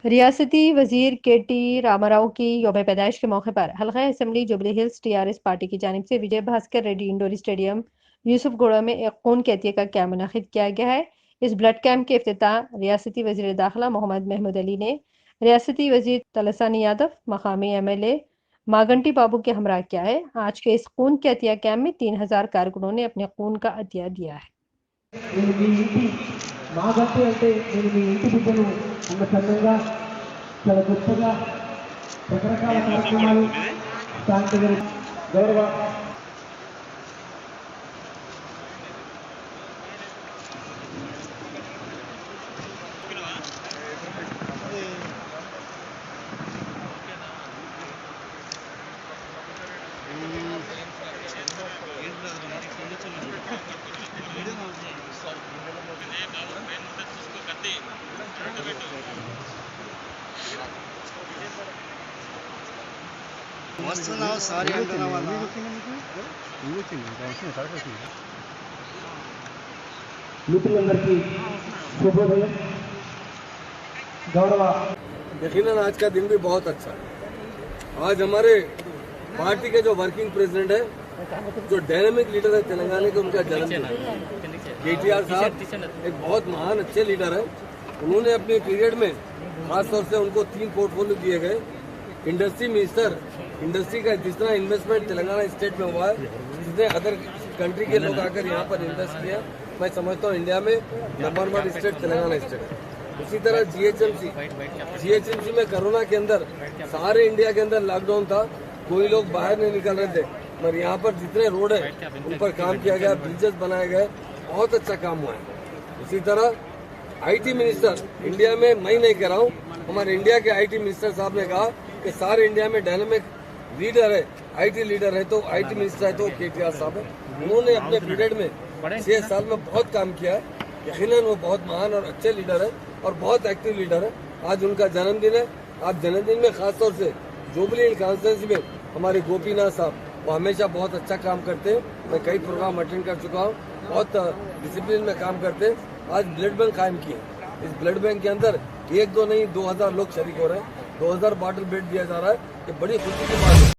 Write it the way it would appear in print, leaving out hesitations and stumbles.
रियासती वजीर के.टी. रामाराव की यौम पैदाइश के मौके पर हल्का assembly jubilee hills TRS party की जानिब से विजय भास्कर रेड्डी इंडोर स्टेडियम यूसुफगुड़ा में एक खून के अतिये का कैंप मुनक्किद किया गया है। इस ब्लड कैंप के इफ्तिताह रियासती वजीर दाखिला मोहम्मद महमूद अली ने रियासती वजीर तलसानी यादव, मकामी MLA मागंटी बाबू के हमरा किया है। आज के इस खून के अतिया कैंप में 3000 कारकुनों ने अपने खून का अतिया दिया है। మాగంటి అంటే నేను మీ ఇంటి బిడ్డను అన్న చందంగా చాలా గొప్పగా రకరకాల కార్యక్రమాలు స్థానిక గౌరవ వస్తున్నావు సారీ అంటున్నావు అన్న మిత్రులందరికీ శుభోదయం गौरव। यकीनन आज का दिन भी बहुत अच्छा है। आज हमारे पार्टी के जो वर्किंग प्रेसिडेंट है, जो डायनामिक लीडर है तेलंगाना के, उनका जन्मदिन KTR साहब एक बहुत महान अच्छे लीडर है। उन्होंने अपने पीरियड में खासतौर से उनको 3 पोर्टफोलियो दिए गए। इंडस्ट्री मिनिस्टर, इंडस्ट्री का जितना इन्वेस्टमेंट तेलंगाना स्टेट में हुआ है, जितने अदर कंट्री के लोग आकर यहाँ पर इन्वेस्ट किया, मैं समझता हूँ इंडिया में नंबर 1 स्टेट तेलंगाना स्टेट है। उसी तरह GHMC में कोरोना के अंदर सारे इंडिया के अंदर लॉकडाउन था, कोई लोग बाहर नहीं निकल रहे थे, पर यहाँ पर जितने रोड है उन पर काम किया गया, ब्रिजेस बनाए गए, बहुत अच्छा काम हुआ है। उसी तरह IT मिनिस्टर इंडिया में मैं नहीं कह रहा हूँ, हमारे इंडिया के IT मिनिस्टर साहब ने कहा कि सारे इंडिया में डायनामिक लीडर है, IT लीडर है तो IT मिनिस्टर है तो KTR साहब है। उन्होंने अपने पीरियड में 6 साल में बहुत काम किया है। यकीनन वो बहुत महान और अच्छे लीडर है और बहुत एक्टिव लीडर है। आज उनका जन्मदिन है। आज जन्मदिन में खासतौर से जुबली हिल्स कॉन्स्टिट्यूंसी में हमारे गोपीनाथ साहब वो हमेशा बहुत अच्छा काम करते हैं। मैं कई प्रोग्राम अटेंड कर चुका हूँ, बहुत डिसिप्लिन में काम करते हैं। आज ब्लड बैंक कायम किए। इस ब्लड बैंक के अंदर 1-2 नहीं 2000 लोग शरीक हो रहे हैं। 2000 बॉटल ब्लड दिया जा रहा है। ये बड़ी खुशी की बात है।